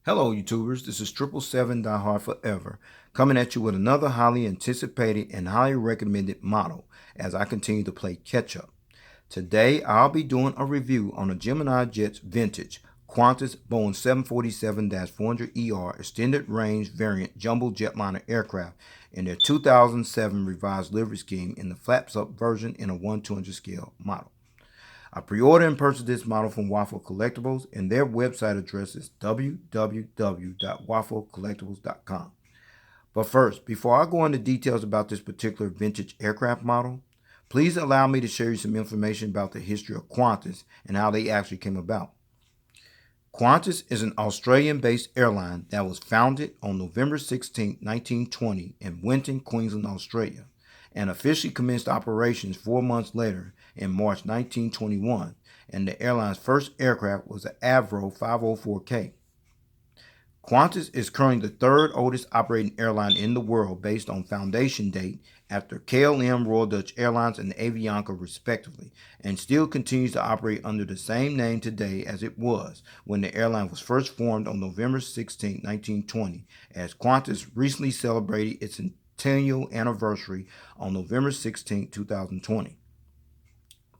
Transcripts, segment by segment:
Hello YouTubers, this is 777 Die Hard Forever, coming at you with another highly anticipated and highly recommended model as I continue to play catch up. Today I'll be doing a review on a Gemini Jet's vintage Qantas Boeing 747-400ER extended range variant jumbo jetliner aircraft in their 2007 revised livery scheme in the flaps up version in a 1/200 scale model. I pre-ordered and purchased this model from Waffle Collectibles, and their website address is www.wafflecollectibles.com. But first, before I go into details about this particular vintage aircraft model, please allow me to share you some information about the history of Qantas and how they actually came about. Qantas is an Australian-based airline that was founded on November 16, 1920 in Winton, Queensland, Australia, and officially commenced operations 4 months later in March 1921, and the airline's first aircraft was the Avro 504K. Qantas is currently the third oldest operating airline in the world based on foundation date after KLM, Royal Dutch Airlines, and Avianca respectively, and still continues to operate under the same name today as it was when the airline was first formed on November 16, 1920, as Qantas recently celebrated its centennial anniversary on November 16, 2020.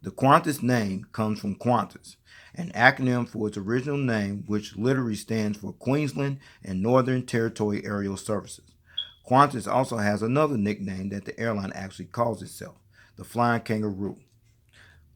The Qantas name comes from Qantas, an acronym for its original name, which literally stands for Queensland and Northern Territory Aerial Services. Qantas also has another nickname that the airline actually calls itself, the Flying Kangaroo.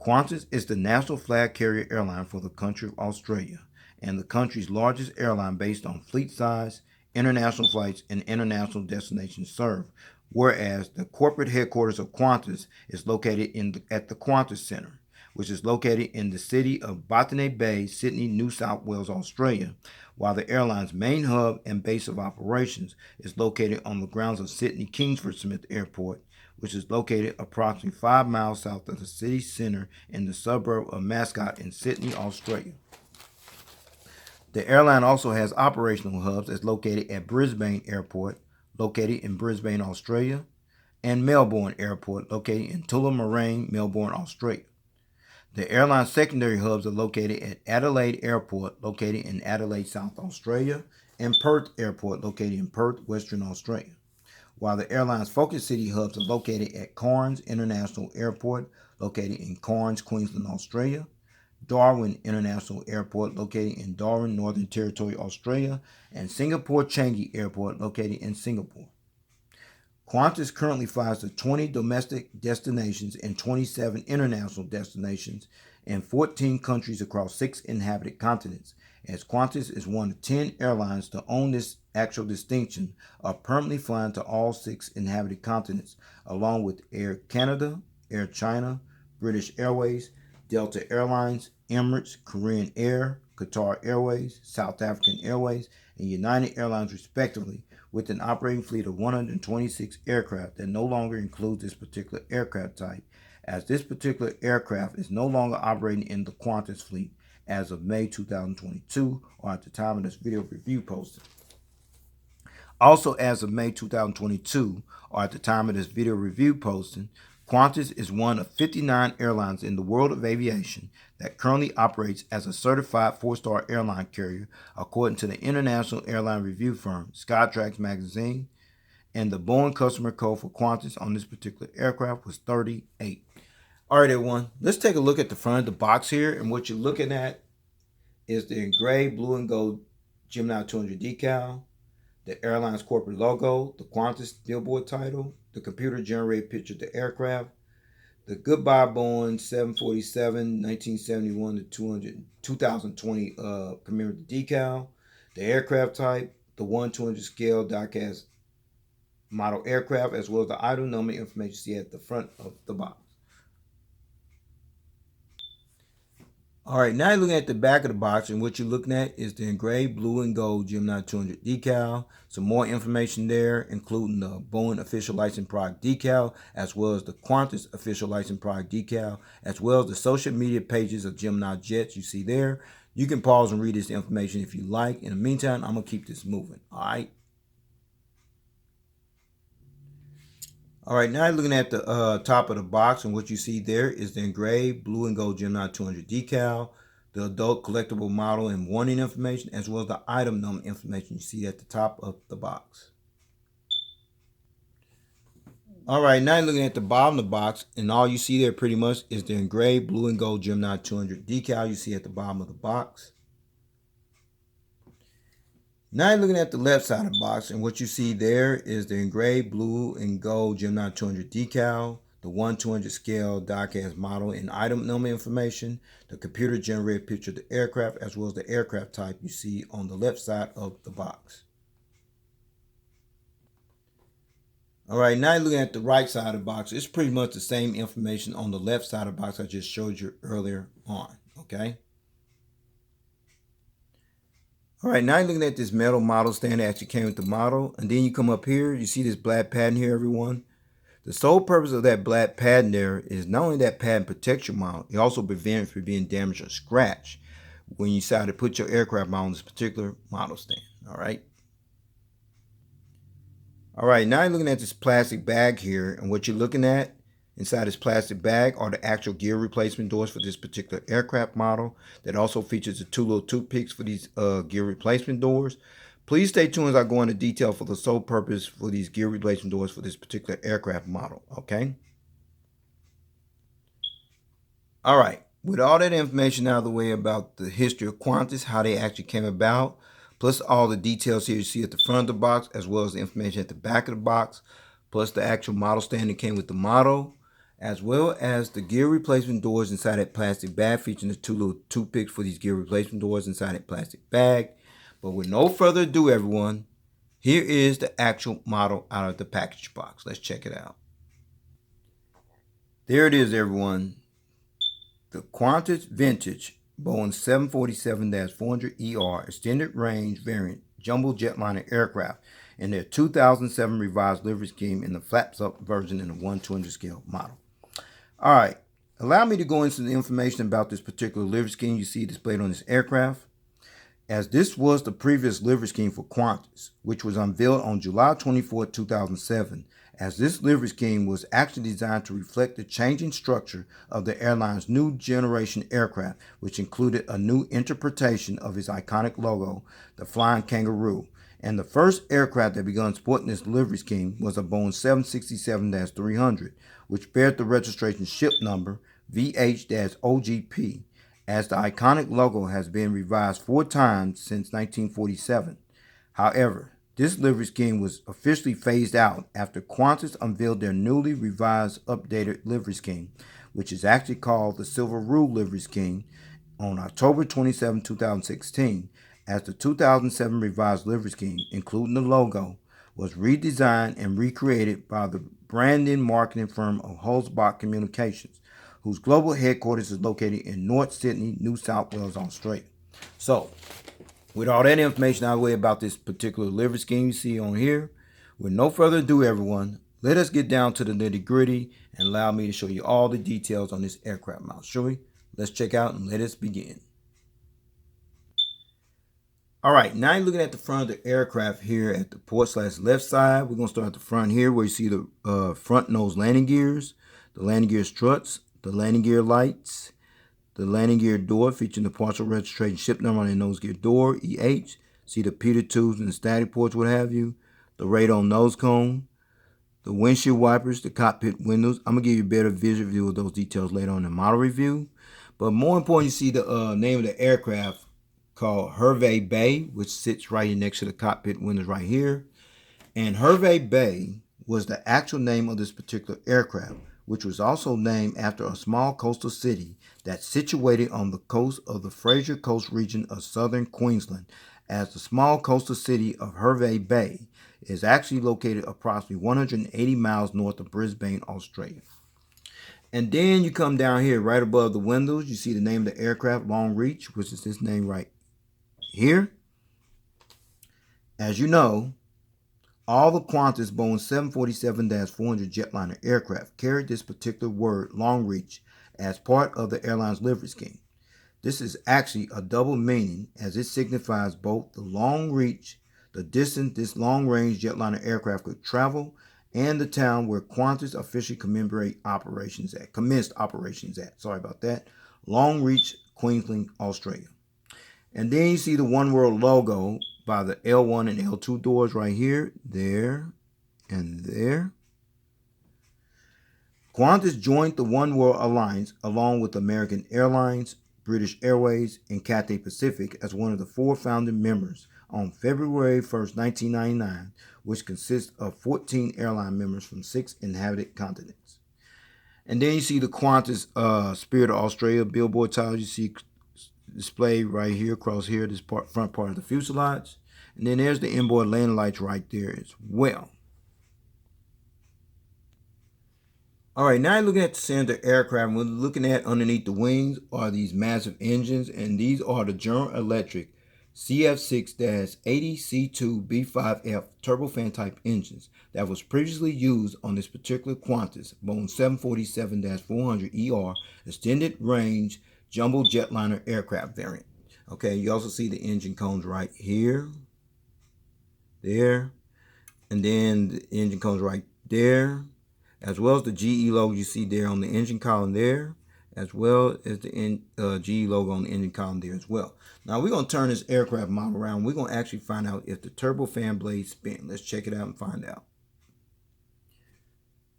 Qantas is the national flag carrier airline for the country of Australia and the country's largest airline based on fleet size, international flights, and international destinations served, whereas the corporate headquarters of Qantas is located at the Qantas Centre, which is located in the city of Botany Bay, Sydney, New South Wales, Australia, while the airline's main hub and base of operations is located on the grounds of Sydney Kingsford Smith Airport, which is located approximately 5 miles south of the city centre in the suburb of Mascot in Sydney, Australia. The airline also has operational hubs that's located at Brisbane Airport, located in Brisbane, Australia, and Melbourne Airport, located in Tullamarine, Melbourne, Australia. The airline's secondary hubs are located at Adelaide Airport, located in Adelaide, South Australia, and Perth Airport, located in Perth, Western Australia. While the airline's focus city hubs are located at Cairns International Airport, located in Cairns, Queensland, Australia, Darwin International Airport, located in Darwin, Northern Territory, Australia, and Singapore Changi Airport, located in Singapore. Qantas currently flies to 20 domestic destinations and 27 international destinations in 14 countries across 6 inhabited continents, as Qantas is one of 10 airlines to own this actual distinction of permanently flying to all 6 inhabited continents, along with Air Canada, Air China, British Airways, Delta Airlines, Emirates, Korean Air, Qatar Airways, South African Airways, and United Airlines respectively, with an operating fleet of 126 aircraft that no longer includes this particular aircraft type, as this particular aircraft is no longer operating in the Qantas fleet as of May 2022, or at the time of this video review posting. Also, as of May 2022, or at the time of this video review posting, Qantas is one of 59 airlines in the world of aviation that currently operates as a certified 4-star airline carrier, according to the international airline review firm Skytrax Magazine, and the Boeing customer code for Qantas on this particular aircraft was 38. All right, everyone, let's take a look at the front of the box here, and what you're looking at is the engraved blue and gold Gemini 200 decal, the airline's corporate logo, the Qantas billboard title, the computer-generated picture of the aircraft, the Goodbye Boeing 747 1971 to 2020 commemorative decal, the aircraft type, the 1/200 scale die-cast model aircraft, as well as the item number information you see at the front of the box. All right, now you're looking at the back of the box, and what you're looking at is the engraved blue and gold Gemini 200 decal. Some more information there, including the Boeing official licensed product decal, as well as the Qantas official licensed product decal, as well as the social media pages of Gemini Jets you see there. You can pause and read this information if you like. In the meantime, I'm going to keep this moving. All right. All right, now you're looking at the top of the box, and what you see there is the engraved blue and gold Gemini 200 decal, the adult collectible model and warning information, as well as the item number information you see at the top of the box. All right, now you're looking at the bottom of the box, and all you see there pretty much is the engraved blue and gold Gemini 200 decal you see at the bottom of the box. Now you're looking at the left side of the box, and what you see there is the engraved blue and gold Gemini 200 decal, the 1/200 scale diecast model and item number information, the computer generated picture of the aircraft, as well as the aircraft type you see on the left side of the box. All right, now you're looking at the right side of the box. It's pretty much the same information on the left side of the box I just showed you earlier on, okay? All right, now you're looking at this metal model stand that actually came with the model. And then you come up here, you see this black padding here, everyone. The sole purpose of that black padding there is not only that padding protects your model, it also prevents it from being damaged or scratched when you decide to put your aircraft model on this particular model stand, all right? All right, now you're looking at this plastic bag here, and what you're looking at inside this plastic bag are the actual gear replacement doors for this particular aircraft model. That also features the 2 little toothpicks for these gear replacement doors. Please stay tuned as I go into detail for the sole purpose for these gear replacement doors for this particular aircraft model, okay? All right, with all that information out of the way about the history of Qantas, how they actually came about, plus all the details here you see at the front of the box, as well as the information at the back of the box, plus the actual model stand that came with the model, as well as the gear replacement doors inside that plastic bag, featuring the 2 little toothpicks for these gear replacement doors inside that plastic bag. But with no further ado, everyone, here is the actual model out of the package box. Let's check it out. There it is, everyone. The Qantas Vintage Boeing 747-400ER Extended Range Variant Jumbo Jetliner aircraft in their 2007 revised livery scheme in the flaps up version in the 1/200 scale model. All right, allow me to go into the information about this particular livery scheme you see displayed on this aircraft, as this was the previous livery scheme for Qantas, which was unveiled on July 24, 2007, as this livery scheme was actually designed to reflect the changing structure of the airline's new generation aircraft, which included a new interpretation of its iconic logo, the Flying Kangaroo. And the first aircraft that began sporting this livery scheme was a Boeing 767-300, which bears the registration ship number VH-OGP, as the iconic logo has been revised 4 times since 1947. However, this livery scheme was officially phased out after Qantas unveiled their newly revised updated livery scheme, which is actually called the Silver Rule livery scheme, on October 27, 2016, as the 2007 revised livery scheme, including the logo, was redesigned and recreated by the branding marketing firm of Holzbach Communications, whose global headquarters is located in North Sydney, New South Wales, Australia. So, with all that information out of the way about this particular livery scheme you see on here, with no further ado, everyone, let us get down to the nitty-gritty and allow me to show you all the details on this aircraft model. Shall we? Let's check out and let us begin. All right, now you're looking at the front of the aircraft here at the port/left side. We're going to start at the front here where you see the front nose landing gears, the landing gear struts, the landing gear lights, the landing gear door featuring the partial registration ship number on the nose gear door, EH. See the Peter tubes and the static ports, what have you. The radon nose cone, the windshield wipers, the cockpit windows. I'm going to give you a better visual view of those details later on in the model review. But more important, you see the name of the aircraft called Hervey Bay, which sits right here next to the cockpit windows right here. And Hervey Bay was the actual name of this particular aircraft, which was also named after a small coastal city that's situated on the coast of the Fraser Coast region of southern Queensland, as the small coastal city of Hervey Bay is actually located approximately 180 miles north of Brisbane, Australia. And then you come down here right above the windows, you see the name of the aircraft, Longreach, which is this name right here. As you know, all the Qantas Boeing 747-400 Jetliner aircraft carried this particular word, Longreach, as part of the airline's livery scheme. This is actually a double meaning, as it signifies both the long reach, the distance this long-range jetliner aircraft could travel, and the town where Qantas officially commenced operations at. Sorry about that. Longreach, Queensland, Australia. And then you see the One World logo by the L1 and L2 doors right here, there, and there. Qantas joined the One World Alliance along with American Airlines, British Airways, and Cathay Pacific as one of the 4 founding members on February 1st, 1999, which consists of 14 airline members from 6 inhabited continents. And then you see the Qantas Spirit of Australia billboard tiles you see displayed right here, across here, this front part of the fuselage. And then there's the inboard landing lights right there as well. All right, now you're looking at the center aircraft. We're looking at underneath the wings are these massive engines, and these are the General Electric CF6-80C2B5F turbofan type engines that was previously used on this particular Qantas Boeing 747-400ER extended range jumbo jetliner aircraft variant. Okay, you also see the engine cones right here, there, and then the engine cones right there, as well as the GE logo you see there on the engine column there, as well as the GE logo on the engine column there as well. Now we're going to turn this aircraft model around. We're going to actually find out if the turbofan blades spin. Let's check it out and find out.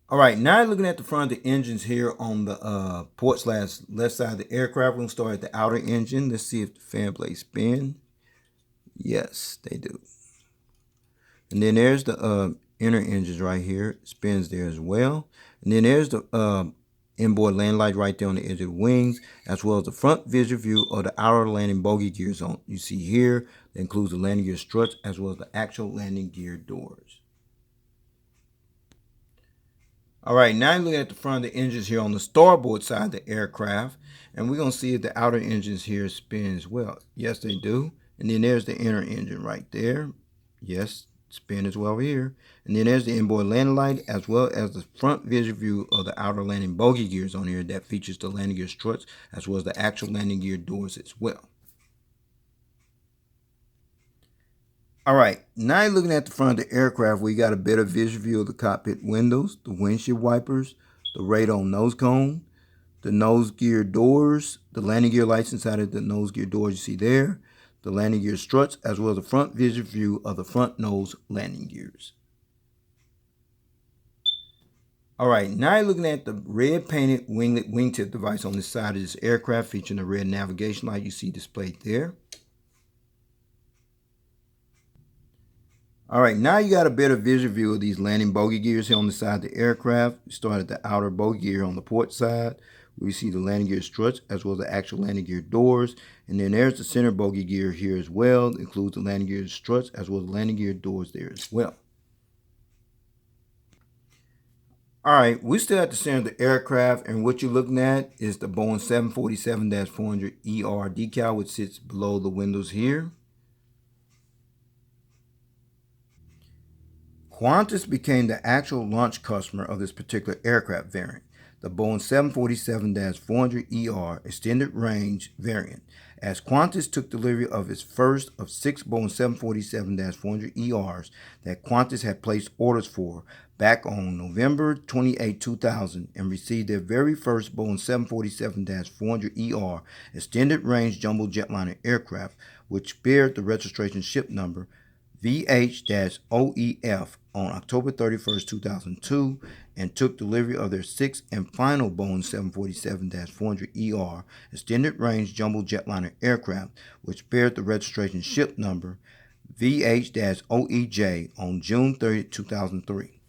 All right, now you're looking at the front of the engines here on the port/left side of the aircraft. We're going to start at the outer engine. Let's see if the fan blades spin. Yes, they do. And then there's the inner engines right here. It spins there as well. And then there's the inboard landing light right there on the edge of the wings, as well as the front visual view of the outer landing bogey gears on you see here. That includes the landing gear struts as well as the actual landing gear doors. All right, now you're looking at the front of the engines here on the starboard side of the aircraft, and we're going to see if the outer engines here spin as well. Yes, they do. And then there's the inner engine right there. Yes, spin as well here. And then there's the inboard landing light as well as the front visual view of the outer landing bogey gears on here that features the landing gear struts as well as the actual landing gear doors as well. All right, now you're looking at the front of the aircraft. We got a better visual view of the cockpit windows, the windshield wipers, the radome nose cone, the nose gear doors, the landing gear lights inside of the nose gear doors you see there, the landing gear struts, as well as the front visual view of the front nose landing gears. All right, now you're looking at the red painted wingtip device on the side of this aircraft featuring the red navigation light you see displayed there. All right, now you got a better visual view of these landing bogey gears here on the side of the aircraft. You start at the outer bogey gear on the port side. We see the landing gear struts as well as the actual landing gear doors. And then there's the center bogey gear here as well. It includes the landing gear struts as well as the landing gear doors there as well. All right, we're still at the center of the aircraft, and what you're looking at is the Boeing 747-400ER decal, which sits below the windows here. Qantas became the actual launch customer of this particular aircraft variant, the Boeing 747-400ER extended range variant, as Qantas took delivery of its first of 6 Boeing 747-400ERs that Qantas had placed orders for back on November 28, 2000, and received their very first Boeing 747-400ER extended range jumbo jetliner aircraft, which bears the registration ship number VH-OEF on October 31st, 2002, and took delivery of their 6th and final Boeing 747-400ER extended range jumbo jetliner aircraft, which bears the registration ship number VH-OEJ on June 30, 2003.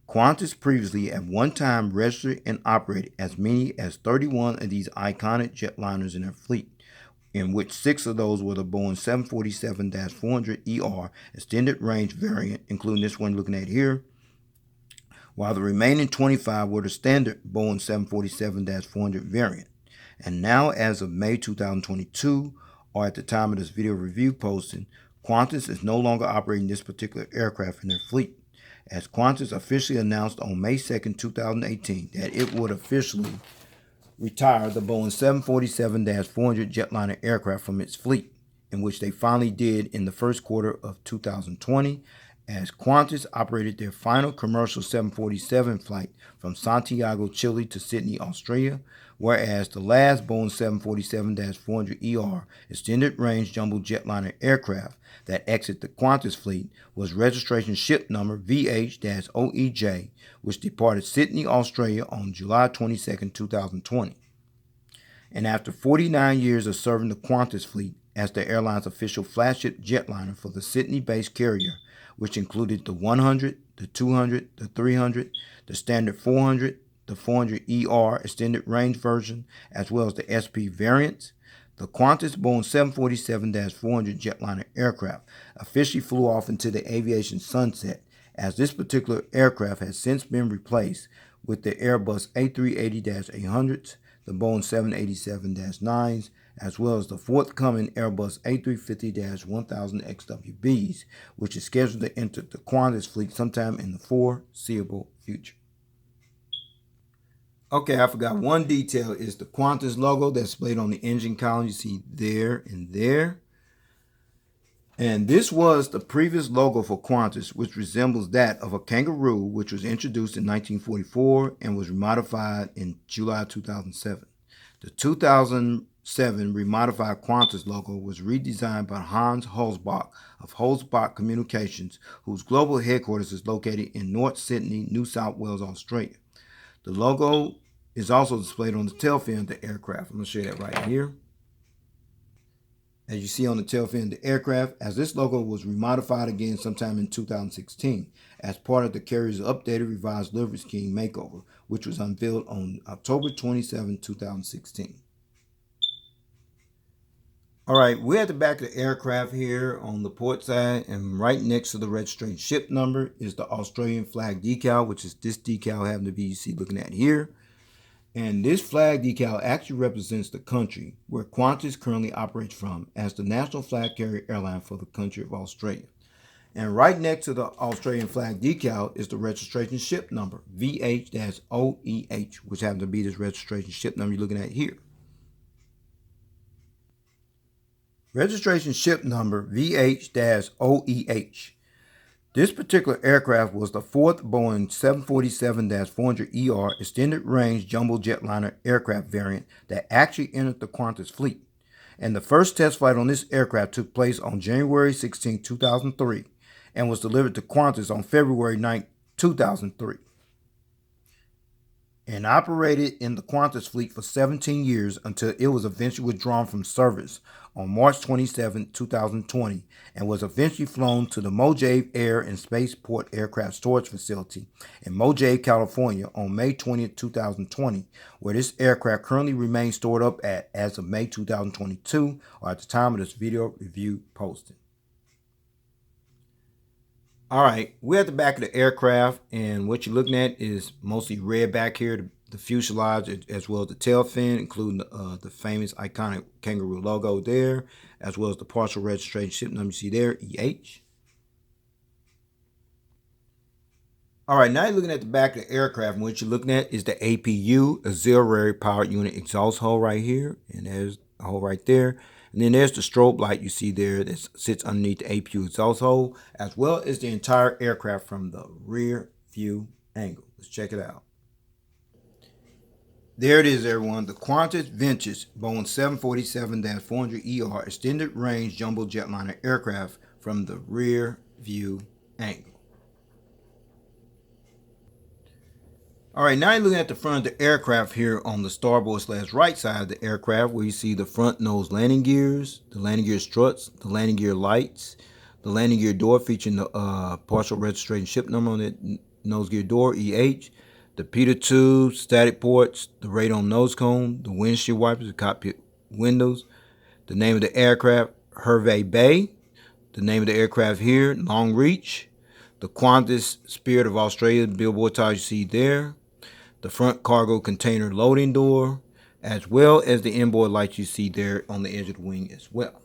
Qantas previously at one time registered and operated as many as 31 of these iconic jetliners in their fleet, in which 6 of those were the Boeing 747-400ER extended range variant, including this one looking at here, while the remaining 25 were the standard Boeing 747-400 variant. And now, as of May 2022, or at the time of this video review posting, Qantas is no longer operating this particular aircraft in their fleet, as Qantas officially announced on May 2nd, 2018 that it would officially retire the Boeing 747-400 jetliner aircraft from its fleet, in which they finally did in the first quarter of 2020, as Qantas operated their final commercial 747 flight from Santiago, Chile to Sydney, Australia, whereas the last Boeing 747-400ER extended range jumbo jetliner aircraft that exited the Qantas fleet was registration ship number VH-OEJ, which departed Sydney, Australia on July 22, 2020. And after 49 years of serving the Qantas fleet as the airline's official flagship jetliner for the Sydney-based carrier, which included the 100, the 200, the 300, the standard 400, the 400ER extended range version, as well as the SP variants, the Qantas Boeing 747-400 jetliner aircraft officially flew off into the aviation sunset, as this particular aircraft has since been replaced with the Airbus A380-800s, the Boeing 787-9s, as well as the forthcoming Airbus A350-1000XWBs, which is scheduled to enter the Qantas fleet sometime in the foreseeable future. Okay, I forgot one detail is the Qantas logo that's displayed on the engine column. You see there and there. And this was the previous logo for Qantas, which resembles that of a kangaroo, which was introduced in 1944 and was remodified in July 2007. The 2007 remodified Qantas logo was redesigned by Hans Holzbach of Holzbach Communications, whose global headquarters is located in North Sydney, New South Wales, Australia. The logo is also displayed on the tail fin of the aircraft. I'm going to show you that right here. As you see on the tail fin of the aircraft, as this logo was remodified again sometime in 2016 as part of the carrier's updated revised livery scheme makeover, which was unveiled on October 27, 2016. All right, we're at the back of the aircraft here on the port side, and right next to the registration ship number is the Australian flag decal, which is this decal having to be you see looking at here. And this flag decal actually represents the country where Qantas currently operates from as the national flag carrier airline for the country of Australia. And right next to the Australian flag decal is the registration ship number, VH-OEH, which happens to be this registration ship number you're looking at here. Registration ship number VH-OEH. This particular aircraft was the fourth Boeing 747-400ER extended range jumbo jetliner aircraft variant that actually entered the Qantas fleet. And the first test flight on this aircraft took place on January 16, 2003 and was delivered to Qantas on February 9, 2003. And operated in the Qantas fleet for 17 years until it was eventually withdrawn from service on March 27, 2020, and was eventually flown to the Mojave Air and Spaceport Aircraft Storage Facility in Mojave, California on May 20, 2020, where this aircraft currently remains stored up at as of May 2022, or at the time of this video review posting. All right, we're at the back of the aircraft, and what you're looking at is mostly red back here, the fuselage as well as the tail fin, including the famous iconic kangaroo logo there, as well as the partial registration ship number you see there, EH. All right, now you're looking at the back of the aircraft, and what you're looking at is the APU, auxiliary power unit exhaust hole right here, and there's a hole right there. And then there's the strobe light you see there that sits underneath the APU exhaust hole, as well as the entire aircraft from the rear view angle. Let's check it out. There it is, everyone. The Qantas vintage Boeing 747-400ER extended range jumbo jetliner aircraft from the rear view angle. All right, now you're looking at the front of the aircraft here on the starboard/right side of the aircraft, where you see the front nose landing gears, the landing gear struts, the landing gear lights, the landing gear door featuring the partial registration ship number on the nose gear door, EH, the pitot tube, static ports, the radome nose cone, the windshield wipers, the cockpit windows, the name of the aircraft, Hervey Bay, the name of the aircraft here, Longreach, the Qantas Spirit of Australia billboard tile you see there, the front cargo container loading door, as well as the inboard lights you see there on the edge of the wing as well.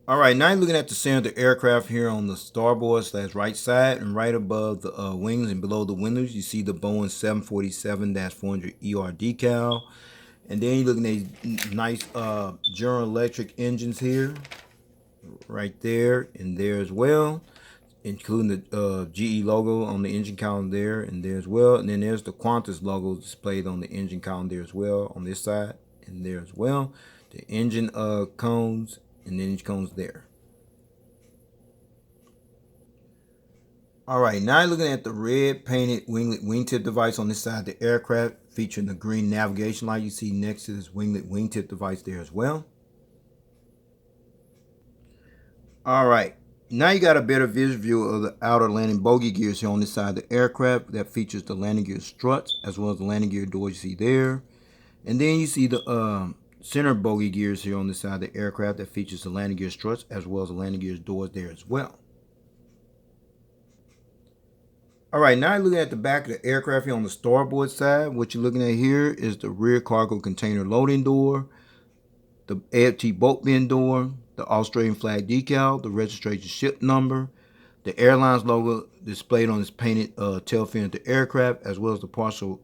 All right, now you're looking at the center of the aircraft here on the starboard/right side, and right above the wings and below the windows, you see the Boeing 747-400ER decal. And then you're looking at these nice General Electric engines here, right there and there as well, including the GE logo on the engine column there and there as well. And then there's the Qantas logo displayed on the engine column there as well on this side and there as well. The engine cones and the engine cones there. All right, now you're looking at the red painted winglet wingtip device on this side of the aircraft, featuring the green navigation light you see next to this winglet wingtip device there as well. All right, now you got a better view of the outer landing bogey gears here on this side of the aircraft that features the landing gear struts as well as the landing gear doors you see there. And then you see the center bogey gears here on this side of the aircraft that features the landing gear struts as well as the landing gear doors there as well. All right, now you're looking at the back of the aircraft here on the starboard side. What you're looking at here is the rear cargo container loading door, the AFT boat bin door, the Australian flag decal, the registration ship number, the airline's logo displayed on this painted tail fin of the aircraft, as well as the partial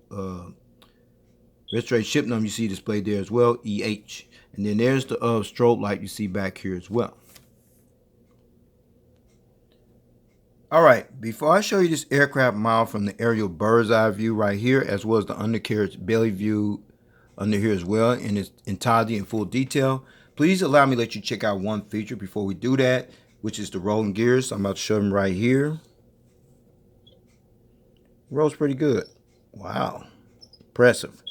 registration ship number you see displayed there as well, EH. And then there's the strobe light you see back here as well. All right, before I show you this aircraft model from the aerial bird's eye view right here, as well as the undercarriage belly view under here as well in its entirety and full detail, please allow me to let you check out one feature before we do that, which is the rolling gears. So I'm about to show them right here. Rolls pretty good. Wow, impressive.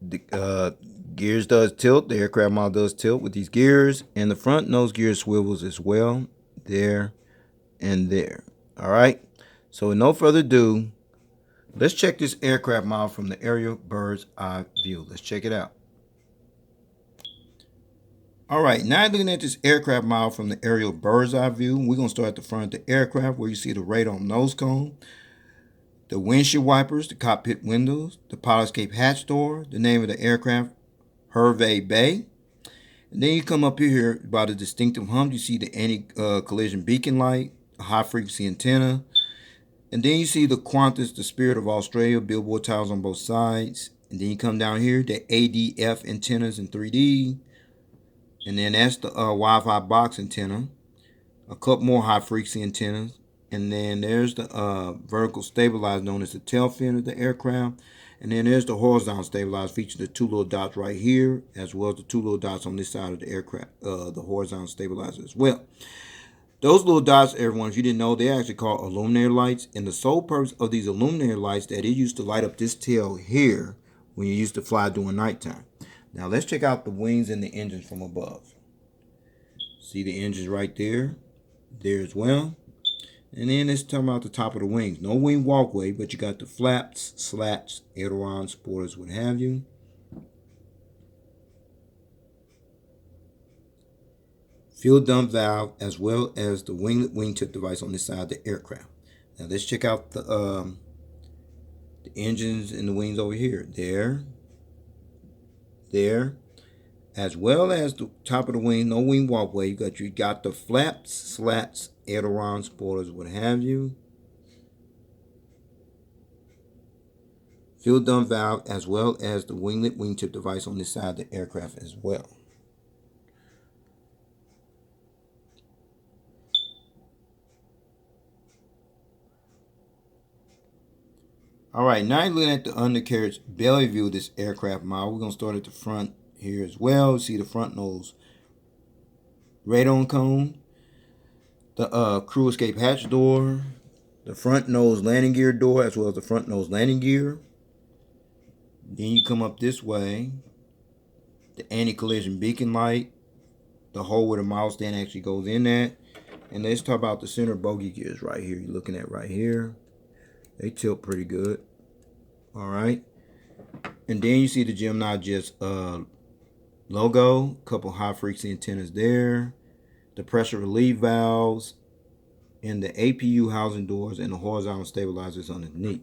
The gears does tilt. The aircraft model does tilt with these gears, and the front nose gear swivels as well, there and there. All right, so with no further ado, let's check this aircraft model from the aerial bird's eye view. Let's check it out. All right, now looking at this aircraft model from the aerial bird's eye view, we're going to start at the front of the aircraft where you see the radar nose cone, the windshield wipers, the cockpit windows, the pilot escape hatch door, the name of the aircraft, Hervey Bay. And then you come up here by the distinctive hump, you see the anti-collision beacon light, a high-frequency antenna, and then you see the Qantas, the Spirit of Australia, billboard tiles on both sides. And then you come down here, the ADF antennas in 3D, and then that's the Wi-Fi box antenna, a couple more high-frequency antennas, and then there's the vertical stabilizer known as the tail fin of the aircraft, and then there's the horizontal stabilizer featuring the two little dots right here, as well as the two little dots on this side of the aircraft, the horizontal stabilizer as well. Those little dots, everyone, if you didn't know, they're actually called illuminator lights. And the sole purpose of these illuminator lights that it used to light up this tail here when you used to fly during nighttime. Now let's check out the wings and the engines from above. See the engines right there as well. And then let's talk about the top of the wings. No wing walkway, but you got the flaps, slats, ailerons, spoilers, what have you. Fuel dump valve, as well as the winglet wingtip device on this side of the aircraft. Now let's check out the engines and the wings over here. There, as well as the top of the wing, no wing walkway. You got the flaps, slats, ailerons, spoilers, what have you. Fuel dump valve, as well as the winglet wingtip device on this side of the aircraft as well. All right, now you're looking at the undercarriage belly view of this aircraft model. We're going to start at the front here as well. See the front nose radon cone, the crew escape hatch door, the front nose landing gear door, as well as the front nose landing gear. Then you come up this way, the anti-collision beacon light, the hole where the model stand actually goes in at. And let's talk about the center bogey gears right here. You're looking at right here. They tilt pretty good. All right. And then you see the Gemini logo. A couple high frequency antennas there. The pressure relief valves. And the APU housing doors and the horizontal stabilizers underneath.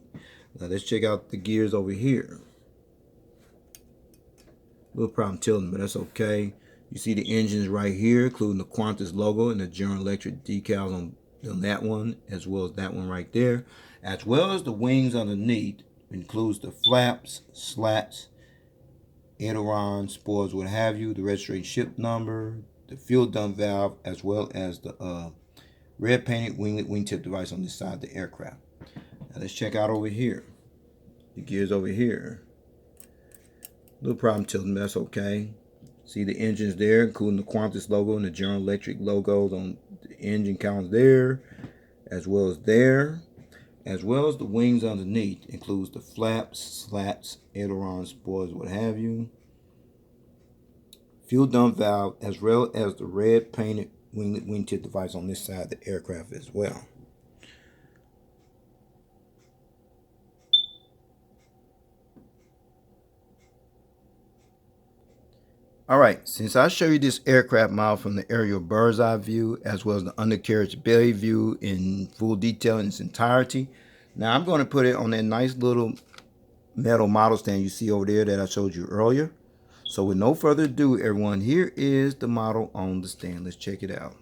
Now let's check out the gears over here. A little problem tilting, but that's okay. You see the engines right here, including the Qantas logo and the General Electric decals on that one, as well as that one right there, as well as the wings underneath. Includes the flaps, slats, ailerons, spoilers, what have you, the registration ship number, the fuel dump valve, as well as the red painted wingtip device on this side of the aircraft. Now let's check out over here. The gears over here. Little problem tilting, that's okay. See the engines there, including the Qantas logo and the General Electric logos on the engine counts there, as well as there, as well as the wings underneath. Includes the flaps, slats, ailerons, spoilers, what have you. Fuel dump valve, as well as the red painted wingtip device on this side of the aircraft as well. Alright, since I show you this aircraft model from the aerial bird's eye view, as well as the undercarriage belly view in full detail in its entirety, now I'm going to put it on that nice little metal model stand you see over there that I showed you earlier. So with no further ado, everyone, here is the model on the stand. Let's check it out.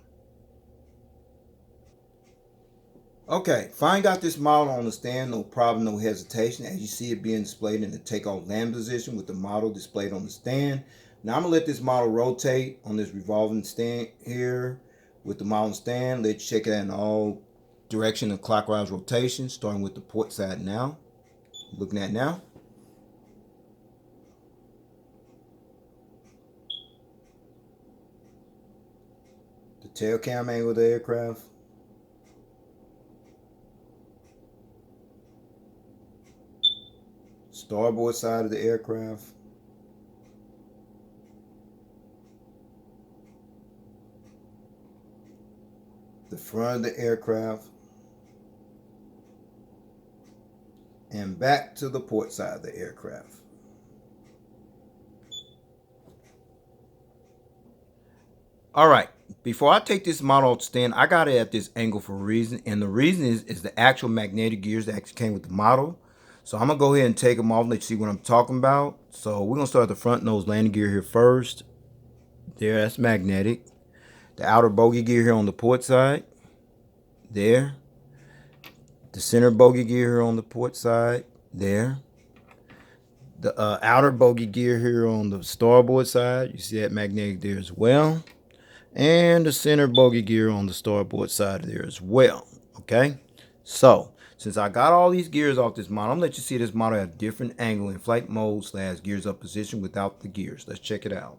Okay, finally got this model on the stand, no problem, no hesitation. As you see it being displayed in the takeoff land position with the model displayed on the stand. Now I'm going to let this model rotate on this revolving stand here with the model stand. Let's check it out in all direction of clockwise rotation, starting with the port side now. Looking at now. The tail cam angle of the aircraft. Starboard side of the aircraft. The front of the aircraft. And back to the port side of the aircraft. Alright, before I take this model off the stand, I got it at this angle for a reason. And the reason is the actual magnetic gears that actually came with the model. So I'm going to go ahead and take them off and let you see what I'm talking about. So we're going to start at the front nose landing gear here first. There, that's magnetic. The outer bogey gear here on the port side. There. The center bogey gear here on the port side. There. The outer bogey gear here on the starboard side. You see that magnetic there as well. And the center bogey gear on the starboard side there as well. Okay. So, since I got all these gears off this model, I'm going to let you see this model at a different angle in flight mode / gears up position without the gears. Let's check it out.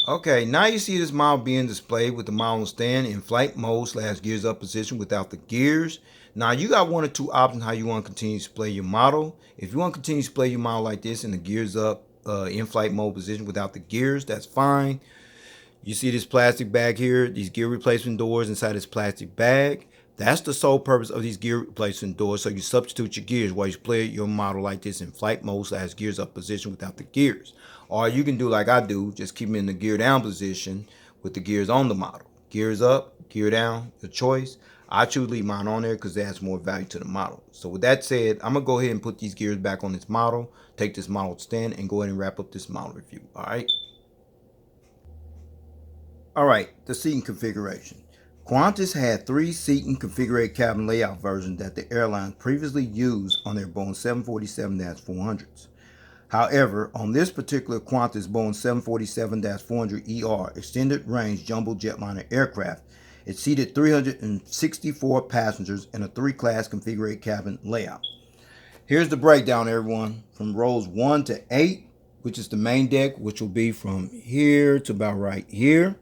Okay, now you see this model being displayed with the model stand in flight mode / gears up position without the gears. Now you got one or two options how you want to continue to display your model. If you want to continue to display your model like this in the gears up in flight mode position without the gears, that's fine. You see this plastic bag here, these gear replacement doors inside this plastic bag. That's the sole purpose of these gear replacement doors, so you substitute your gears while you display your model like this in flight mode / gears up position without the gears. Or you can do like I do, just keep them in the gear down position with the gears on the model. Gears up, gear down, your choice. I choose to leave mine on there because it adds more value to the model. So with that said, I'm going to go ahead and put these gears back on this model, take this model to stand, and go ahead and wrap up this model review. Alright, the seating configuration. Qantas had 3 seating configurated cabin layout versions that the airline previously used on their Boeing 747-400s. However, on this particular Qantas Boeing 747-400ER extended range jumbo jetliner aircraft, it seated 364 passengers in a 3-class configurated cabin layout. Here's the breakdown, everyone, from rows 1 to 8, which is the main deck, which will be from here to about right here.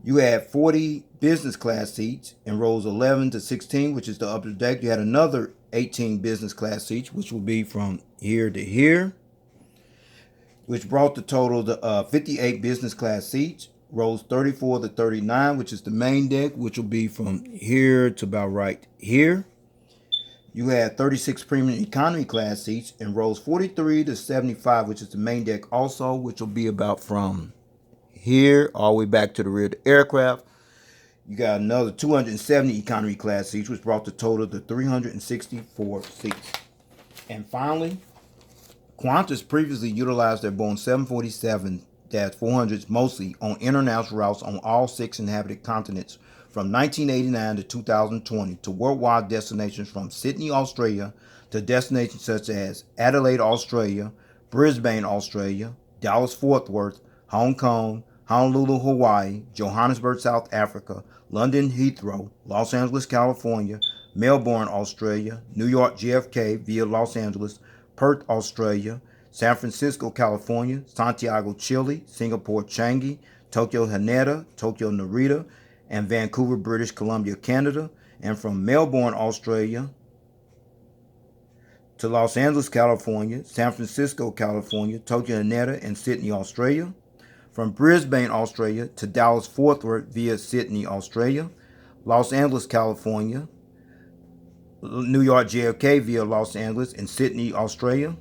You had 40 business class seats in rows 11 to 16, which is the upper deck. You had another 18 business class seats, which will be from here to here, which brought the total to 58 business class seats. Rows 34 to 39, which is the main deck, which will be from here to about right here. You had 36 premium economy class seats in rows 43 to 75, which is the main deck also, which will be about from here all the way back to the rear of the aircraft. You got another 270 economy class seats, which brought the total to 364 seats. And finally, Qantas previously utilized their Boeing 747-400s mostly on international routes on all 6 inhabited continents from 1989 to 2020 to worldwide destinations from Sydney, Australia to destinations such as Adelaide, Australia, Brisbane, Australia, Dallas-Fort Worth, Hong Kong, Honolulu, Hawaii, Johannesburg, South Africa, London Heathrow, Los Angeles, California, Melbourne, Australia, New York JFK via Los Angeles, Perth, Australia, San Francisco, California, Santiago, Chile, Singapore, Changi, Tokyo, Haneda, Tokyo, Narita, and Vancouver, British Columbia, Canada, and from Melbourne, Australia, to Los Angeles, California, San Francisco, California, Tokyo, Haneda, and Sydney, Australia. From Brisbane, Australia, to Dallas, Fort Worth via Sydney, Australia, Los Angeles, California, New York JFK via Los Angeles and Sydney, Australia.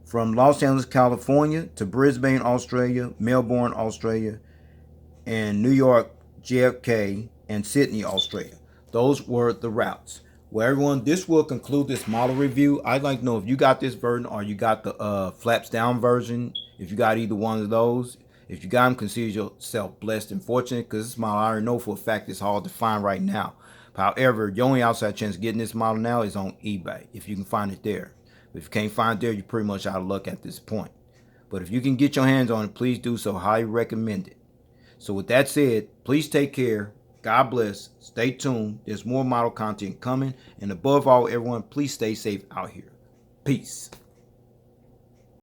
From Los Angeles, California, to Brisbane, Australia, Melbourne, Australia, and New York JFK and Sydney, Australia. Those were the routes. Well, everyone, this will conclude this model review. I'd like to know if you got this version or you got the flaps down version. If you got either one of those. If you got them, consider yourself blessed and fortunate, because this model I already know for a fact it's hard to find right now. However, the only outside chance of getting this model now is on eBay, if you can find it there. If you can't find it there, you're pretty much out of luck at this point. But if you can get your hands on it, please do so. Highly recommend it. So with that said, please take care. God bless. Stay tuned. There's more model content coming. And above all, everyone, please stay safe out here. Peace.